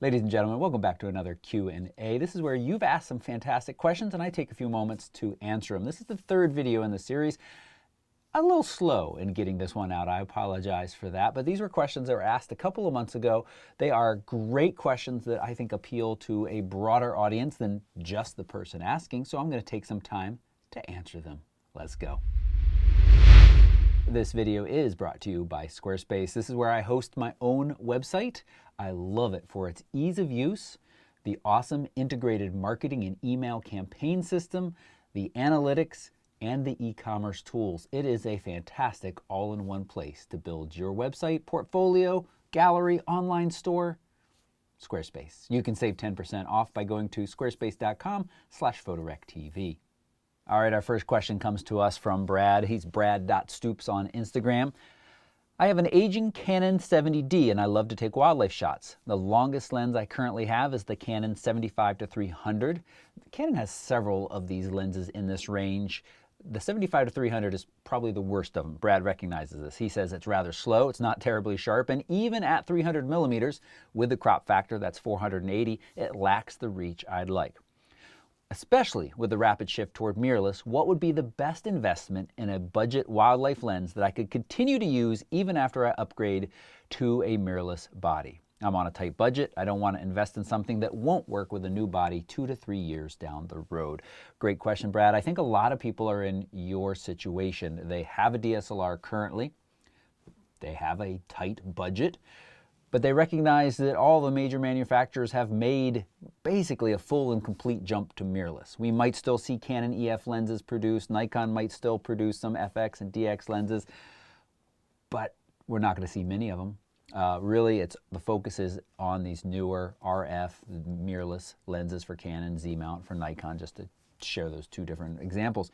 Ladies and gentlemen, welcome back to another Q&A. This is where you've asked some fantastic questions and I take a few moments to answer them. This is the third video in the series. A little slow in getting this one out. I apologize for that, but these were questions that were asked a couple of months ago. They are great questions that I think appeal to a broader audience than just the person asking, so I'm going to take some time to answer them. Let's go. This video is brought to you by Squarespace. This is where I host my own website. I love it for its ease of use, the awesome integrated marketing and email campaign system, the analytics, and the e-commerce tools. It is a fantastic all-in-one place to build your website, portfolio, gallery, online store. Squarespace. You can save 10% off by going to squarespace.com/photorectv. All right, our first question comes to us from Brad. He's brad.stoops on Instagram. I have an aging Canon 70D and I love to take wildlife shots. The longest lens I currently have is the Canon 75-300. Canon has several of these lenses in this range. The 75-300 is probably the worst of them. Brad recognizes this. He says it's rather slow, it's not terribly sharp, and even at 300 millimeters with the crop factor, that's 480, it lacks the reach I'd like. Especially with the rapid shift toward mirrorless, what would be the best investment in a budget wildlife lens that I could continue to use even after I upgrade to a mirrorless body? I'm on a tight budget. I don't want to invest in something that won't work with a new body 2 to 3 years down the road. Great question, Brad. I think a lot of people are in your situation. They have a DSLR currently. They have a tight budget. But they recognize that all the major manufacturers have made basically a full and complete jump to mirrorless. We might still see Canon EF lenses produced. Nikon might still produce some FX and DX lenses. But we're not going to see many of them. Really, the focus is on these newer RF mirrorless lenses for Canon, Z-mount for Nikon, just to share those two different examples.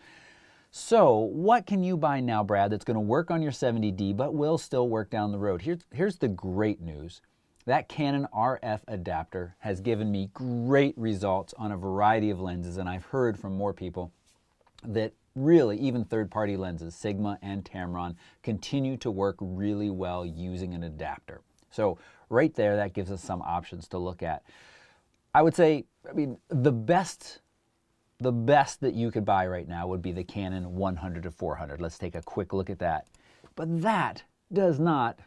So what can you buy now, Brad, that's going to work on your 70D but will still work down the road? Here's the great news. That Canon RF adapter has given me great results on a variety of lenses, and I've heard from more people that really even third-party lenses, Sigma and Tamron, continue to work really well using an adapter. So right there, that gives us some options to look at. I would say, the best that you could buy right now would be the Canon 100-400. Let's take a quick look at that. But that does not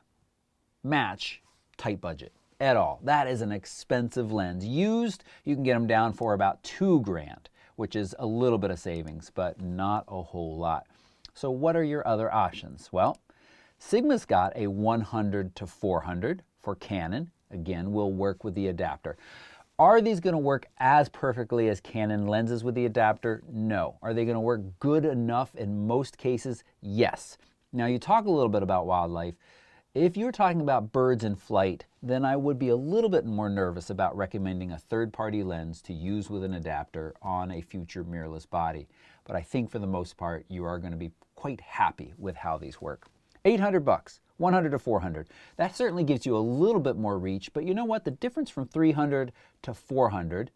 match tight budget at all. That is an expensive lens. Used, you can get them down for about $2,000, which is a little bit of savings, but not a whole lot. So what are your other options? Well, Sigma's got a 100-400 for Canon. Again, will work with the adapter. Are these going to work as perfectly as Canon lenses with the adapter? No. Are they going to work good enough in most cases? Yes. Now, you talk a little bit about wildlife. If you're talking about birds in flight, then I would be a little bit more nervous about recommending a third-party lens to use with an adapter on a future mirrorless body. But I think for the most part, you are going to be quite happy with how these work. $800, 100-400. That certainly gives you a little bit more reach, but you know what? The difference from 300 to 400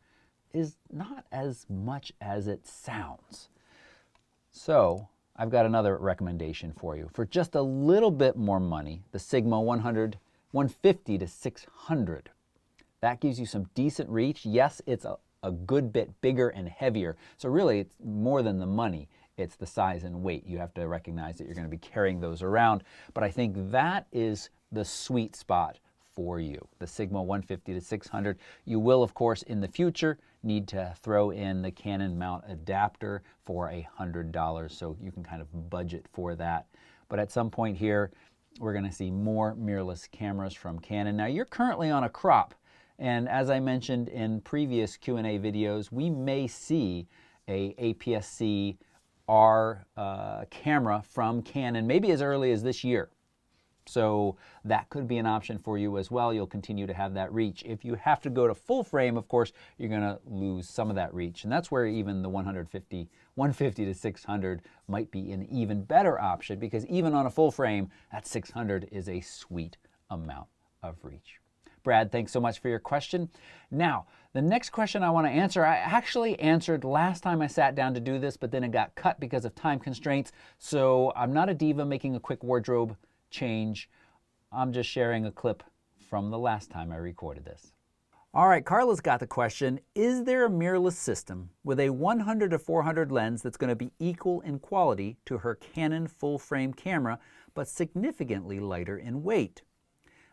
is not as much as it sounds. So I've got another recommendation for you. For just a little bit more money, the Sigma 150-600. That gives you some decent reach. Yes, it's a good bit bigger and heavier. So really, it's more than the money. It's the size and weight. You have to recognize that you're going to be carrying those around. But I think that is the sweet spot for you, the Sigma 150-600. You will, of course, in the future, need to throw in the Canon mount adapter for $100, so you can kind of budget for that. But at some point here, we're going to see more mirrorless cameras from Canon. Now, you're currently on a crop, and as I mentioned in previous Q&A videos, we may see a APS-C R camera from Canon maybe as early as this year. So that could be an option for you as well. You'll continue to have that reach. If you have to go to full frame, of course, you're going to lose some of that reach. And that's where even the 150-600 might be an even better option, because even on a full frame, that 600 is a sweet amount of reach. Brad, thanks so much for your question. Now, the next question I want to answer, I actually answered last time I sat down to do this, but then it got cut because of time constraints. So I'm not a diva making a quick wardrobe change. I'm just sharing a clip from the last time I recorded this. All right, Carla's got the question, is there a mirrorless system with a 100 to 400 lens that's going to be equal in quality to her Canon full-frame camera, but significantly lighter in weight?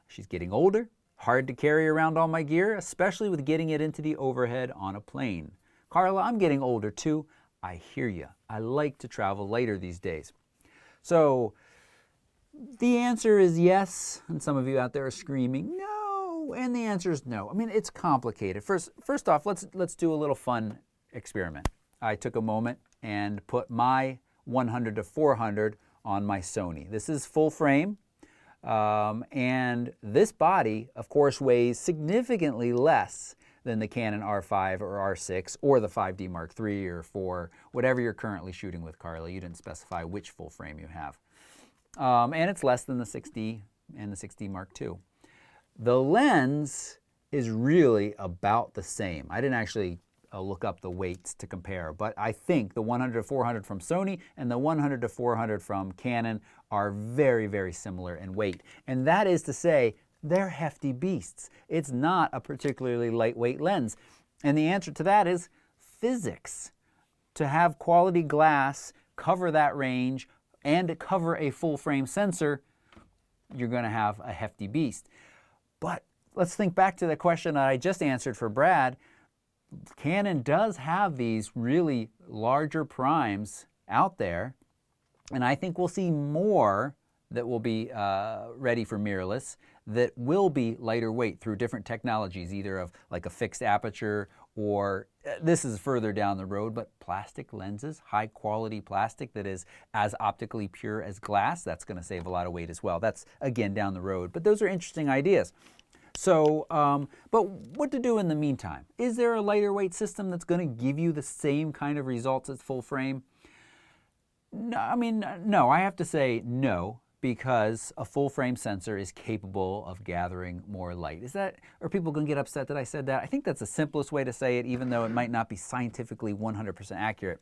She's getting older, hard to carry around all my gear, especially with getting it into the overhead on a plane. Carla, I'm getting older too. I hear you. I like to travel lighter these days. So the answer is yes, and some of you out there are screaming, no. And the answer is no. I mean, it's complicated. First off, let's do a little fun experiment. I took a moment and put my 100 to 400 on my Sony. This is full frame, and this body, of course, weighs significantly less than the Canon R5 or R6 or the 5D Mark III or IV, whatever you're currently shooting with, Carla. You didn't specify which full frame you have. And it's less than the 6D and the 6D Mark II. The lens is really about the same. I didn't actually look up the weights to compare, but I think the 100 to 400 from Sony and the 100 to 400 from Canon are very, very similar in weight. And that is to say, they're hefty beasts. It's not a particularly lightweight lens. And the answer to that is physics. To have quality glass cover that range and to cover a full frame sensor, you're going to have a hefty beast. But let's think back to the question that I just answered for Brad. Canon does have these really larger primes out there, and I think we'll see more that will be ready for mirrorless that will be lighter weight through different technologies, either of like a fixed aperture or, this is further down the road, but plastic lenses, high quality plastic that is as optically pure as glass. That's going to save a lot of weight as well. That's, again, down the road. But those are interesting ideas. So, but what to do in the meantime? Is there a lighter weight system that's going to give you the same kind of results as full frame? No, I mean, no, I have to say no, because a full frame sensor is capable of gathering more light. Is that, are people going to get upset that I said that? I think that's the simplest way to say it, even though it might not be scientifically 100% accurate.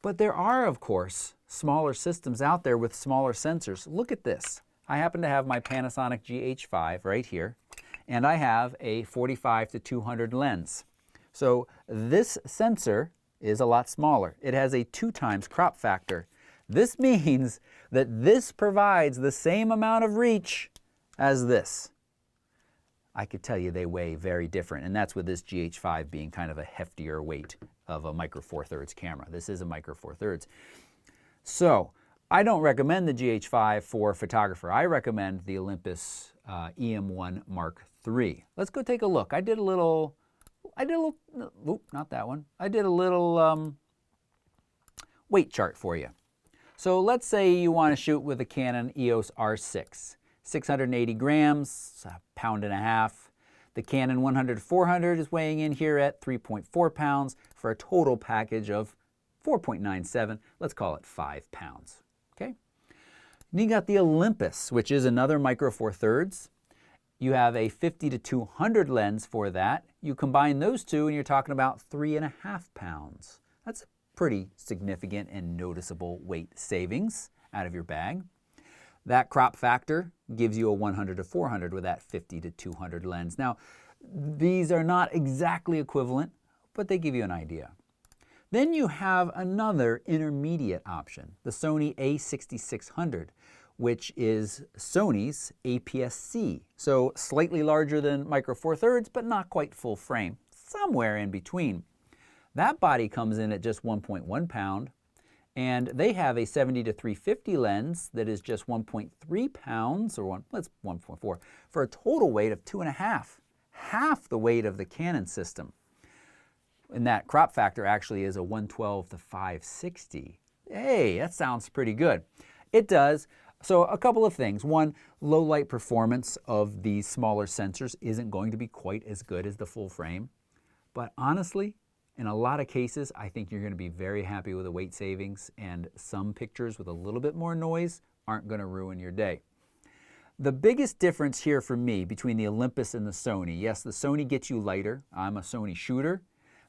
But there are, of course, smaller systems out there with smaller sensors. Look at this. I happen to have my Panasonic GH5 right here, and I have a 45 to 200 lens. So this sensor is a lot smaller. It has a 2x crop factor. This means that this provides the same amount of reach as this. I could tell you they weigh very different, and that's with this GH5 being kind of a heftier weight of a micro four thirds camera. This is a micro four thirds. So I don't recommend the GH5 for a photographer. I recommend the Olympus EM1 Mark III. Let's go take a look. I did a little, oop, not that one. I did a little weight chart for you. So let's say you want to shoot with a Canon EOS R6, 680 grams, a pound and a half. The Canon 100-400 is weighing in here at 3.4 pounds for a total package of 4.97. Let's call it 5 pounds. Okay. Then you got the Olympus, which is another micro four thirds. You have a 50 to 200 lens for that. You combine those two and you're talking about 3.5 pounds. That's pretty significant and noticeable weight savings out of your bag. That crop factor gives you a 100 to 400 with that 50 to 200 lens. Now, these are not exactly equivalent, but they give you an idea. Then you have another intermediate option, the Sony a6600, which is Sony's APS-C. So slightly larger than micro four thirds, but not quite full frame, somewhere in between. That body comes in at just 1.1 pound, and they have a 70 to 350 lens that is just 1.3 pounds, or 1.4, for a total weight of 2.5, half the weight of the Canon system. And that crop factor actually is a 112 to 560. Hey, that sounds pretty good. It does. So a couple of things. One, low light performance of these smaller sensors isn't going to be quite as good as the full frame. But honestly, in a lot of cases, I think you're going to be very happy with the weight savings, and some pictures with a little bit more noise aren't going to ruin your day. The biggest difference here for me between the Olympus and the Sony, yes, the Sony gets you lighter. I'm a Sony shooter,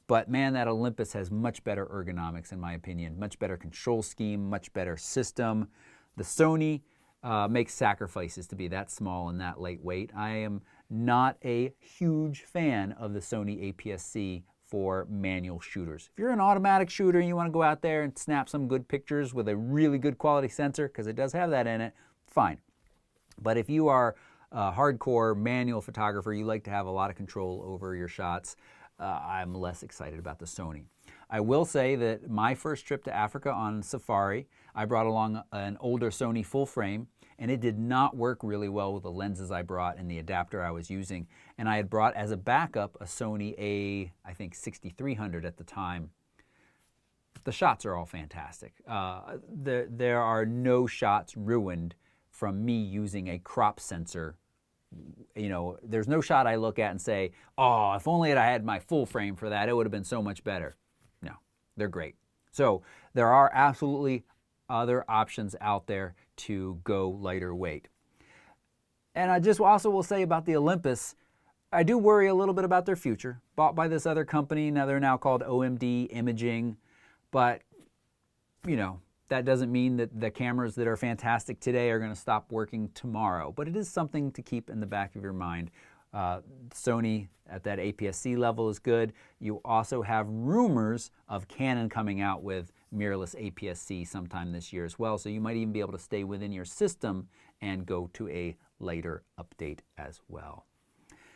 but man, that Olympus has much better ergonomics in my opinion, much better control scheme, much better system. The Sony makes sacrifices to be that small and that lightweight. I am Not a huge fan of the Sony APS-C for manual shooters. If you're an automatic shooter and you want to go out there and snap some good pictures with a really good quality sensor, because it does have that in it, fine. But if you are a hardcore manual photographer, you like to have a lot of control over your shots, I'm less excited about the Sony. I will say that my first trip to Africa on safari, I brought along an older Sony full frame, and it did not work really well with the lenses I brought and the adapter I was using. And I had brought as a backup a Sony I think 6300 at the time. The shots are all fantastic. There are no shots ruined from me using a crop sensor. You know, there's no shot I look at and say, oh, if only I had my full frame for that, it would have been so much better. No, they're great. So there are absolutely other options out there to go lighter weight. And I just also will say about the Olympus, I do worry a little bit about their future. Bought by this other company, now they're now called OMD Imaging, but you know, that doesn't mean that the cameras that are fantastic today are going to stop working tomorrow, but it is something to keep in the back of your mind. Sony at that APS-C level is good. You also have rumors of Canon coming out with mirrorless APS-C sometime this year as well, so you might even be able to stay within your system and go to a later update as well.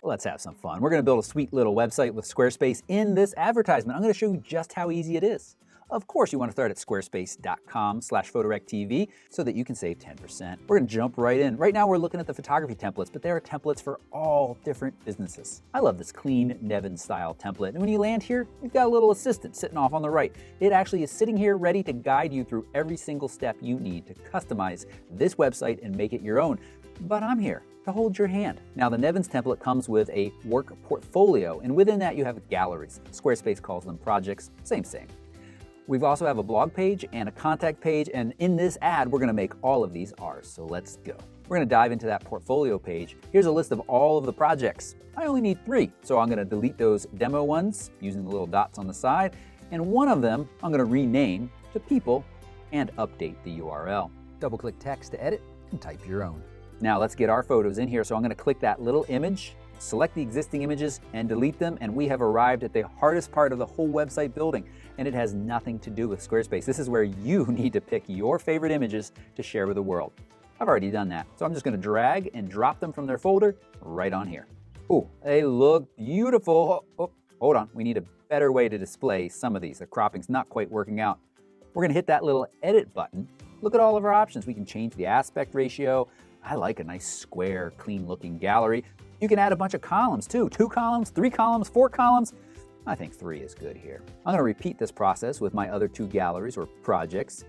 Let's have some fun. We're going to build a sweet little website with Squarespace in this advertisement. I'm going to show you just how easy it is. Of course, you want to start at squarespace.com/photorectv so that you can save 10%. We're going to jump right in. Right now, we're looking at the photography templates, but there are templates for all different businesses. I love this clean Nevin style template. And when you land here, you've got a little assistant sitting off on the right. It actually is sitting here ready to guide you through every single step you need to customize this website and make it your own. But I'm here to hold your hand. Now, the Nevin's template comes with a work portfolio, and within that you have galleries. Squarespace calls them projects, same. We also have a blog page and a contact page, and in this ad, we're gonna make all of these ours, so let's go. We're gonna dive into that portfolio page. Here's a list of all of the projects. I only need 3, so I'm gonna delete those demo ones using the little dots on the side, and one of them I'm gonna rename to People and update the URL. Double-click text to edit and type your own. Now let's get our photos in here, so I'm gonna click that little image, select the existing images and delete them, and we have arrived at the hardest part of the whole website building, and it has nothing to do with Squarespace. This is where you need to pick your favorite images to share with the world. I've already done that, so I'm just gonna drag and drop them from their folder right on here. Oh, they look beautiful. Oh, hold on, we need a better way to display some of these. The cropping's not quite working out. We're gonna hit that little edit button. Look at all of our options. We can change the aspect ratio. I like a nice square, clean looking gallery. You can add a bunch of columns too. 2 columns, 3 columns, 4 columns. I think 3 is good here. I'm gonna repeat this process with my other 2 galleries or projects.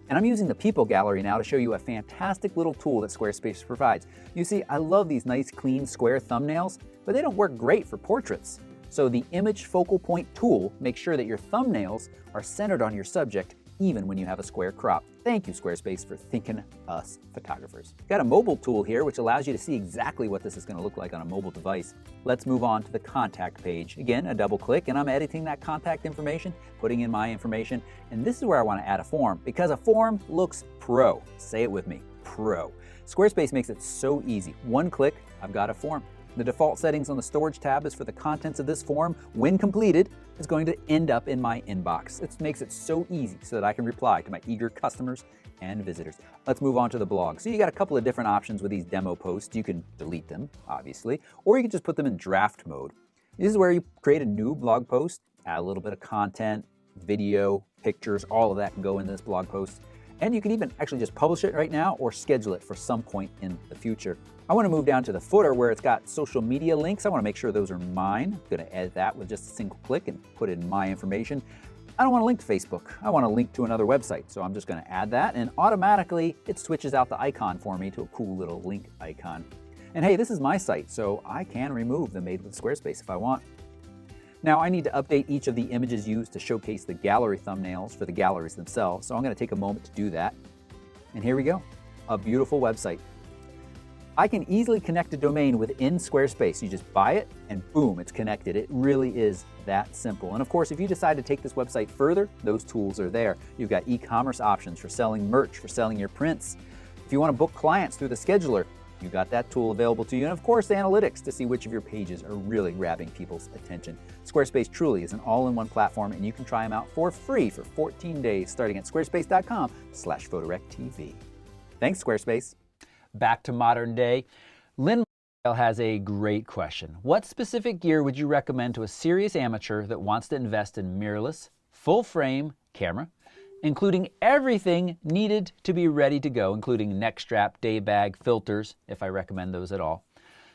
And I'm using the People gallery now to show you a fantastic little tool that Squarespace provides. You see, I love these nice, clean, square thumbnails, but they don't work great for portraits. So the Image Focal Point tool makes sure that your thumbnails are centered on your subject even when you have a square crop. Thank you, Squarespace, for thinking us photographers. Got a mobile tool here, which allows you to see exactly what this is gonna look like on a mobile device. Let's move on to the contact page. Again, a double click, and I'm editing that contact information, putting in my information, and this is where I wanna add a form, because a form looks pro. Say it with me, pro. Squarespace makes it so easy. One click, I've got a form. The default settings on the storage tab is for the contents of this form, when completed, is going to end up in my inbox. It makes it so easy so that I can reply to my eager customers and visitors. Let's move on to the blog. So you got a couple of different options with these demo posts. You can delete them, obviously, or you can just put them in draft mode. This is where you create a new blog post, add a little bit of content, video, pictures, all of that can go in this blog post. And you can even actually just publish it right now or schedule it for some point in the future. I want to move down to the footer where it's got social media links. I want to make sure those are mine. I'm going to edit that with just a single click and put in my information. I don't want to link to Facebook. I want to link to another website. So I'm just going to add that, and automatically it switches out the icon for me to a cool little link icon. And hey, this is my site, so I can remove the Made with Squarespace if I want. Now I need to update each of the images used to showcase the gallery thumbnails for the galleries themselves. So I'm going to take a moment to do that. And here we go, a beautiful website. I can easily connect a domain within Squarespace. You just buy it and boom, it's connected. It really is that simple. And of course, if you decide to take this website further, those tools are there. You've got e-commerce options for selling merch, for selling your prints. If you want to book clients through the scheduler, You got that tool available to you, and of course, analytics to see which of your pages are really grabbing people's attention. Squarespace truly is an all-in-one platform, and you can try them out for free for 14 days starting at squarespace.com/photorectv. Thanks, Squarespace. Back to modern day. Lynn has a great question. What specific gear would you recommend to a serious amateur that wants to invest in mirrorless, full-frame camera, including everything needed to be ready to go, including neck strap, day bag, filters, if I recommend those at all?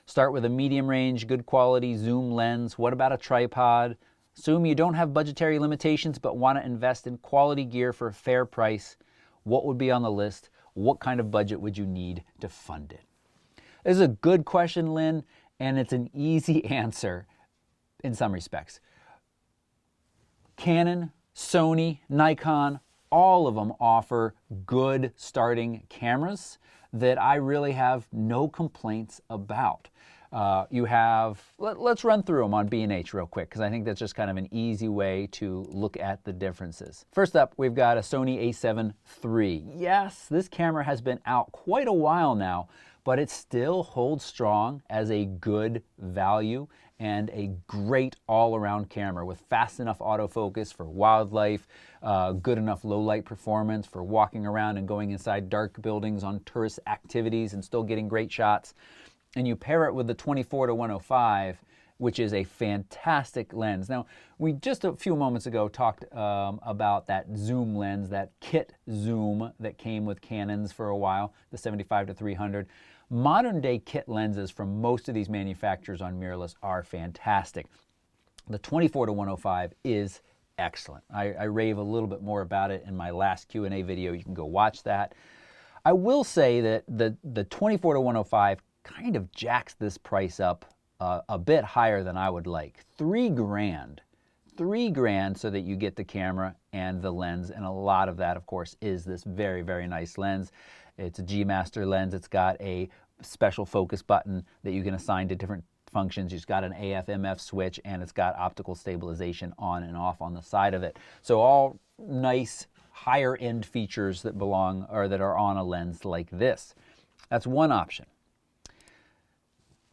Start with a medium range, good quality zoom lens. What about a tripod? Assume you don't have budgetary limitations but want to invest in quality gear for a fair price. What would be on the list? What kind of budget would you need to fund it? This is a good question, Lynn, and it's an easy answer in some respects. Canon, Sony, Nikon, all of them offer good starting cameras that I really have no complaints about. Let's run through them on B&H real quick, because I think that's just kind of an easy way to look at the differences. First up, we've got a Sony a7 III. Yes, this camera has been out quite a while now, but it still holds strong as a good value and a great all-around camera with fast enough autofocus for wildlife, good enough low light performance for walking around and going inside dark buildings on tourist activities and still getting great shots. And you pair it with the 24-105, which is a fantastic lens. Now, we just a few moments ago talked about that zoom lens, that kit zoom that came with Canons for a while, the 75-300. Modern day kit lenses from most of these manufacturers on mirrorless are fantastic. The 24-105 is excellent. I rave a little bit more about it in my last Q&A video. You can go watch that. I will say that the 24-105 kind of jacks this price up a bit higher than I would like. $3,000. $3,000 so that you get the camera and the lens, and a lot of that, of course, is this very, very nice lens. It's a G-Master lens. It's got a special focus button that you can assign to different functions. It's got an AF/MF switch, and it's got optical stabilization on and off on the side of it. So all nice higher end features that belong or that are on a lens like this. That's one option.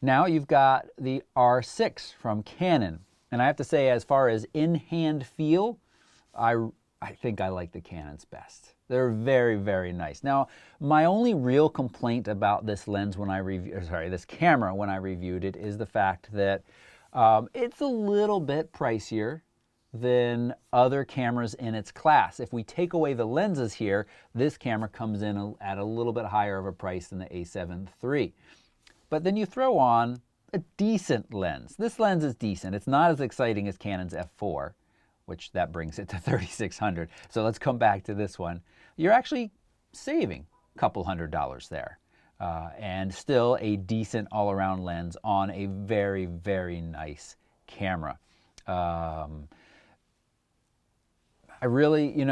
Now you've got the R6 from Canon. And I have to say, as far as in-hand feel, I think I like the Canons best. They're very, very nice. Now, my only real complaint about this lens when I this camera when I reviewed it is the fact that it's a little bit pricier than other cameras in its class. If we take away the lenses here, this camera comes in at a little bit higher of a price than the a7 III. But then you throw on a decent lens. This lens is decent. It's not as exciting as Canon's f4, which that brings it to $3,600. So let's come back to this one. You're actually saving a couple $100 there. And still a decent all-around lens on a very, very nice camera. I really,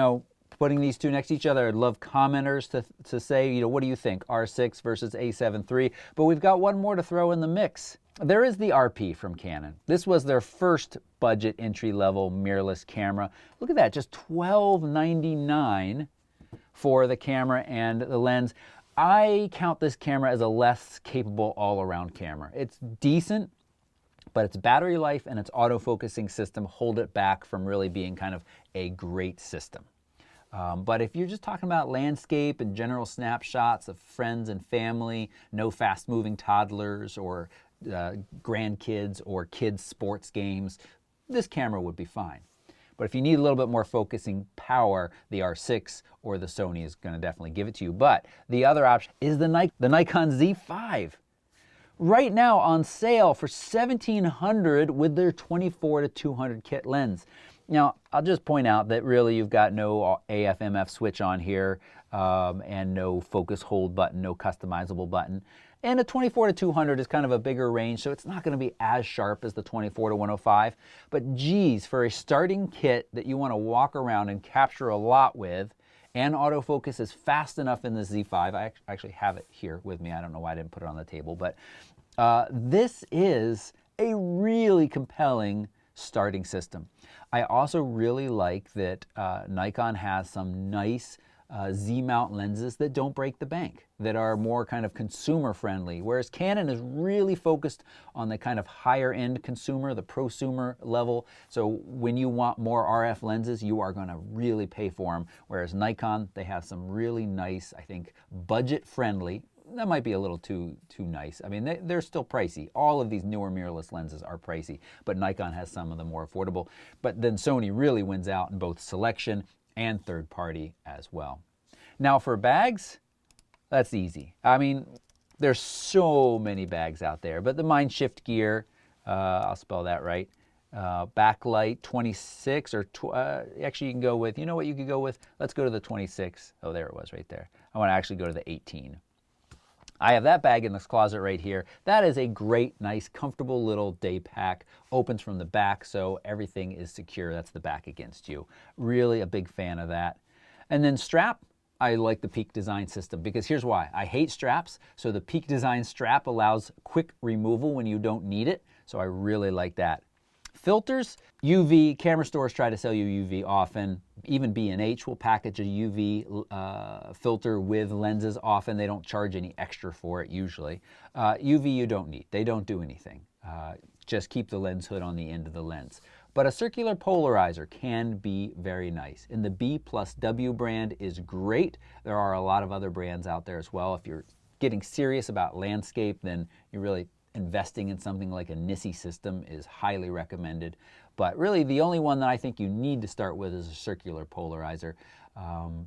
putting these two next to each other, I'd love commenters to say, what do you think, R6 versus a7 III? But we've got one more to throw in the mix. There is the RP from Canon. This was their first budget entry-level mirrorless camera. Look at that, just $12.99 for the camera and the lens. I count this camera as a less capable all-around camera. It's decent, but its battery life and its autofocusing system hold it back from really being kind of a great system. But if you're just talking about landscape and general snapshots of friends and family, no fast-moving toddlers or grandkids or kids' sports games, this camera would be fine. But if you need a little bit more focusing power, the R6 or the Sony is going to definitely give it to you. But the other option is the Nikon Z5. Right now on sale for $1,700 with their 24-200 kit lens. Now, I'll just point out that really you've got no AF/MF switch on here and no focus hold button, no customizable button. And a 24-200 is kind of a bigger range, so it's not going to be as sharp as the 24-105. But geez, for a starting kit that you want to walk around and capture a lot with, and autofocus is fast enough in the Z5. I actually have it here with me. I don't know why I didn't put it on the table, but this is a really compelling starting system. I also really like that Nikon has some nice Z-mount lenses that don't break the bank, that are more kind of consumer friendly, whereas Canon is really focused on the kind of higher end consumer, the prosumer level. So when you want more RF lenses, you are going to really pay for them, whereas Nikon, they have some really nice, I think, budget friendly. That might be a little too nice. I mean, they're still pricey. All of these newer mirrorless lenses are pricey, but Nikon has some of them more affordable. But then Sony really wins out in both selection and third party as well. Now for bags, that's easy. I mean, there's so many bags out there, but the Mindshift Gear, I'll spell that right, backlight 26 or actually you can go with, you know what you could go with? Let's go to the 26. Oh, there it was right there. I want to actually go to the 18. I have that bag in this closet right here. That is a great, nice, comfortable little day pack. Opens from the back, so everything is secure. That's the back against you. Really a big fan of that. And then strap, I like the Peak Design system because here's why. I hate straps, so the Peak Design strap allows quick removal when you don't need it, so I really like that. Filters, UV, camera stores try to sell you UV often. Even B&H will package a UV filter with lenses often. They don't charge any extra for it usually. UV you don't need. They don't do anything. Just keep the lens hood on the end of the lens. But a circular polarizer can be very nice. And the B+W brand is great. There are a lot of other brands out there as well. If you're getting serious about landscape, then you really investing in something like a NISI system is highly recommended. But really the only one that I think you need to start with is a circular polarizer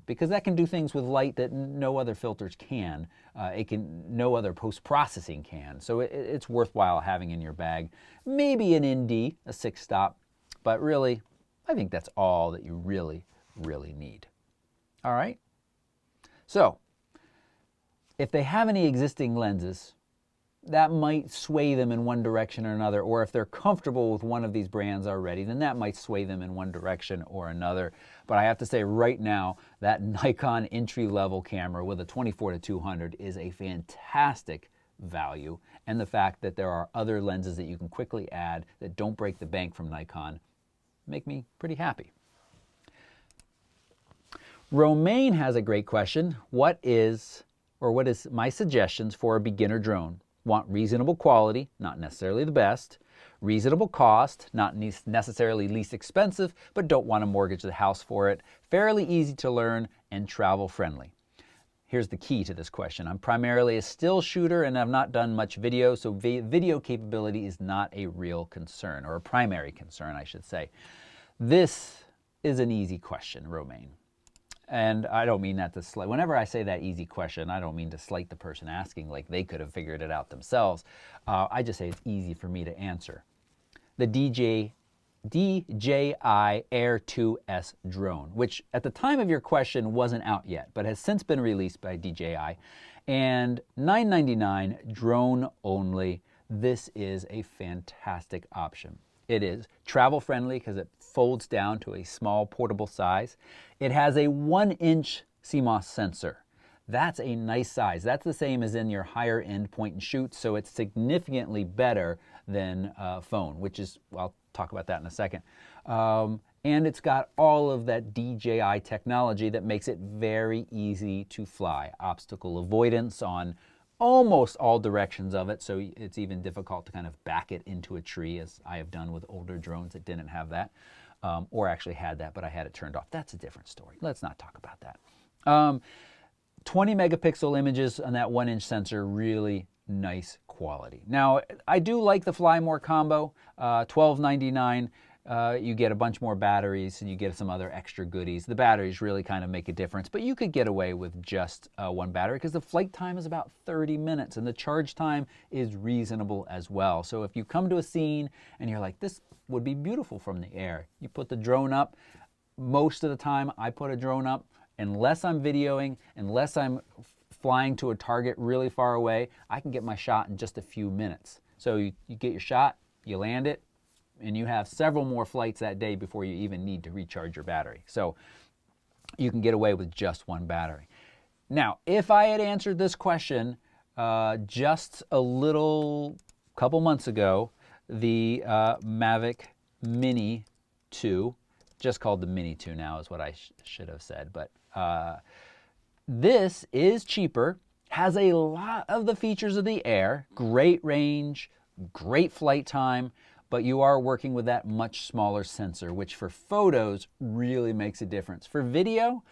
because that can do things with light that no other filters can. No other post-processing can. So it's worthwhile having in your bag. Maybe an ND, a 6-stop, but really I think that's all that you really need. All right? So if they have any existing lenses, that might sway them in one direction or another, or if they're comfortable with one of these brands already, then that might sway them in one direction or another. But I have to say right now, that Nikon entry-level camera with a 24-200 is a fantastic value, and the fact that there are other lenses that you can quickly add that don't break the bank from Nikon make me pretty happy. Romaine has a great question. What is my suggestions for a beginner drone? Want reasonable quality, not necessarily the best. Reasonable cost, not necessarily least expensive, but don't want to mortgage the house for it. Fairly easy to learn and travel friendly. Here's the key to this question. I'm primarily a still shooter and I've not done much video, so video capability is not a real concern, or a primary concern, I should say. This is an easy question, Romaine. And I don't mean that to slight. Whenever I say that easy question, I don't mean to slight the person asking like they could have figured it out themselves. I just say it's easy for me to answer. The DJI Air 2S drone, which at the time of your question wasn't out yet, but has since been released by DJI, and $999 drone only. This is a fantastic option. It is travel friendly because it folds down to a small portable size. It has a 1-inch CMOS sensor. That's a nice size. That's the same as in your higher end point and shoot, so it's significantly better than a phone, which is, well, I'll talk about that in a second. And it's got all of that DJI technology that makes it very easy to fly. Obstacle avoidance on almost all directions of it, so it's even difficult to kind of back it into a tree, as I have done with older drones that didn't have that, or actually had that, but I had it turned off. That's a different story. Let's not talk about that. 20 megapixel images on that 1-inch sensor, really nice quality. Now, I do like the Fly More combo, $12.99. You get a bunch more batteries and you get some other extra goodies. The batteries really kind of make a difference, but you could get away with just one battery because the flight time is about 30 minutes and the charge time is reasonable as well. So if you come to a scene and you're like, this would be beautiful from the air, you put the drone up. Most of the time I put a drone up, unless I'm videoing, unless I'm flying to a target really far away, I can get my shot in just a few minutes. So you get your shot, you land it, and you have several more flights that day before you even need to recharge your battery. So you can get away with just one battery. Now, if I had answered this question just a couple months ago, the Mavic Mini 2, just called the Mini 2 now is what I should have said, but This is cheaper, has a lot of the features of the Air, great range, great flight time, but you are working with that much smaller sensor, which for photos really makes a difference. For video,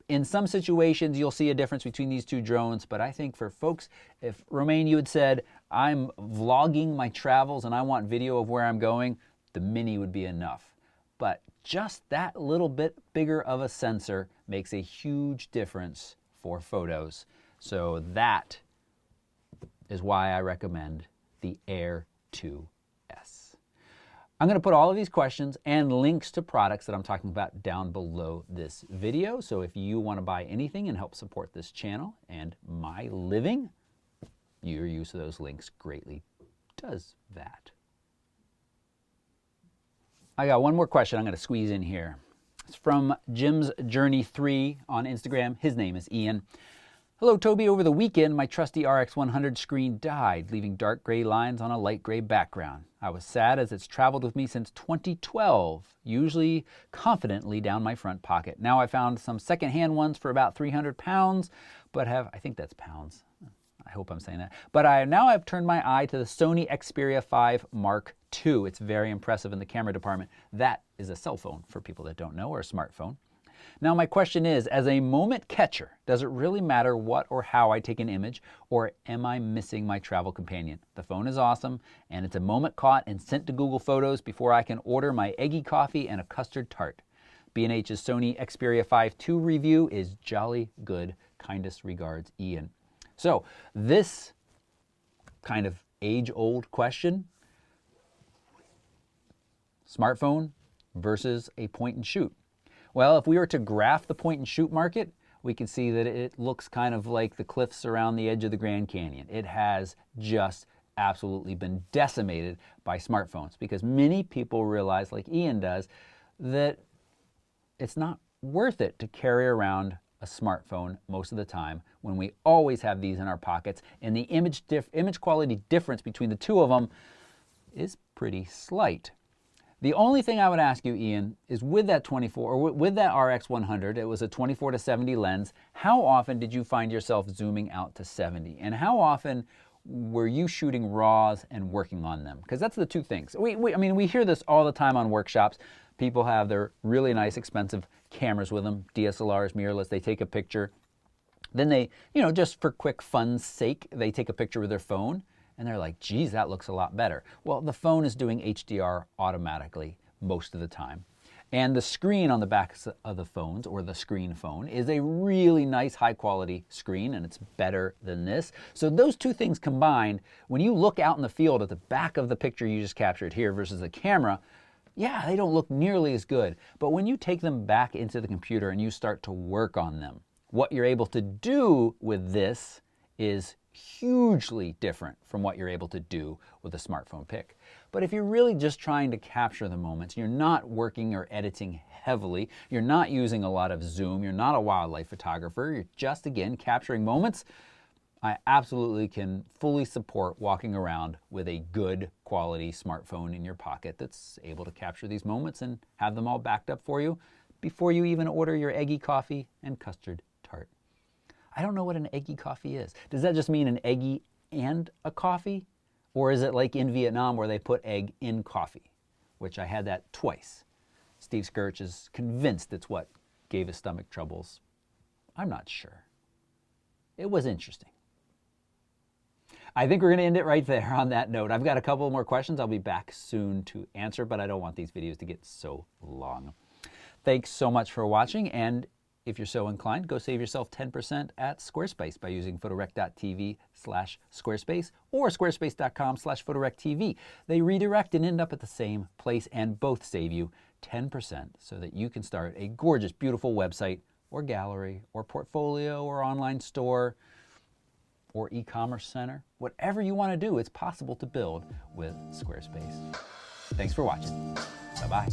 in some situations, you'll see a difference between these two drones, but I think for folks, if Romain, you had said, I'm vlogging my travels and I want video of where I'm going, the Mini would be enough. But just that little bit bigger of a sensor makes a huge difference for photos. So that is why I recommend the Air 2S. I'm going to put all of these questions and links to products that I'm talking about down below this video. So if you want to buy anything and help support this channel and my living, your use of those links greatly does that. I got one more question I'm going to squeeze in here. It's from Jim's Journey 3 on Instagram. His name is Ian. Hello, Toby. Over the weekend, my trusty RX100 screen died, leaving dark gray lines on a light gray background. I was sad as it's traveled with me since 2012, usually confidently down my front pocket. Now I found some secondhand ones for about 300 pounds, but I think that's pounds. I hope I'm saying that. But now I've turned my eye to the Sony Xperia 5 Mark II. It's very impressive in the camera department. That is a cell phone for people that don't know, or a smartphone. Now my question is, as a moment catcher, does it really matter what or how I take an image, or am I missing my travel companion? The phone is awesome, and it's a moment caught and sent to Google Photos before I can order my eggy coffee and a custard tart. B&H's Sony Xperia 5 II review is jolly good. Kindest regards, Ian. So this kind of age-old question, smartphone versus a point and shoot. Well, if we were to graph the point and shoot market, we can see that it looks kind of like the cliffs around the edge of the Grand Canyon. It has just absolutely been decimated by smartphones because many people realize, like Ian does, that it's not worth it to carry around a smartphone most of the time when we always have these in our pockets, and the image quality difference between the two of them is pretty slight. The only thing I would ask you, Ian, is with that with that RX100, it was a 24 to 70 lens. How often did you find yourself zooming out to 70? And how often were you shooting RAWs and working on them? Because that's the two things. I mean, we hear this all the time on workshops. People have their really nice, expensive cameras with them, DSLRs, mirrorless. They take a picture. Then they, just for quick fun's sake, they take a picture with their phone. And they're like, geez, that looks a lot better. Well, the phone is doing HDR automatically most of the time. And the screen on the back of the phones, or the screen phone, is a really nice high quality screen, and it's better than this. So those two things combined, when you look out in the field at the back of the picture you just captured here versus the camera, yeah, they don't look nearly as good. But when you take them back into the computer and you start to work on them, what you're able to do with this is hugely different from what you're able to do with a smartphone pic. But if you're really just trying to capture the moments, you're not working or editing heavily, you're not using a lot of zoom, you're not a wildlife photographer, you're just, again, capturing moments, I absolutely can fully support walking around with a good quality smartphone in your pocket that's able to capture these moments and have them all backed up for you before you even order your eggy coffee and custard tart. I don't know what an eggy coffee is. Does that just mean an eggy and a coffee? Or is it like in Vietnam where they put egg in coffee, which I had that twice. Steve Skirch is convinced it's what gave his stomach troubles. I'm not sure. It was interesting. I think we're going to end it right there on that note. I've got a couple more questions I'll be back soon to answer, but I don't want these videos to get so long. Thanks so much for watching, and if you're so inclined, go save yourself 10% at Squarespace by using photorec.tv/Squarespace or squarespace.com/photorectv. They redirect and end up at the same place, and both save you 10% so that you can start a gorgeous, beautiful website or gallery or portfolio or online store or e-commerce center. Whatever you want to do, it's possible to build with Squarespace. Thanks for watching. Bye-bye.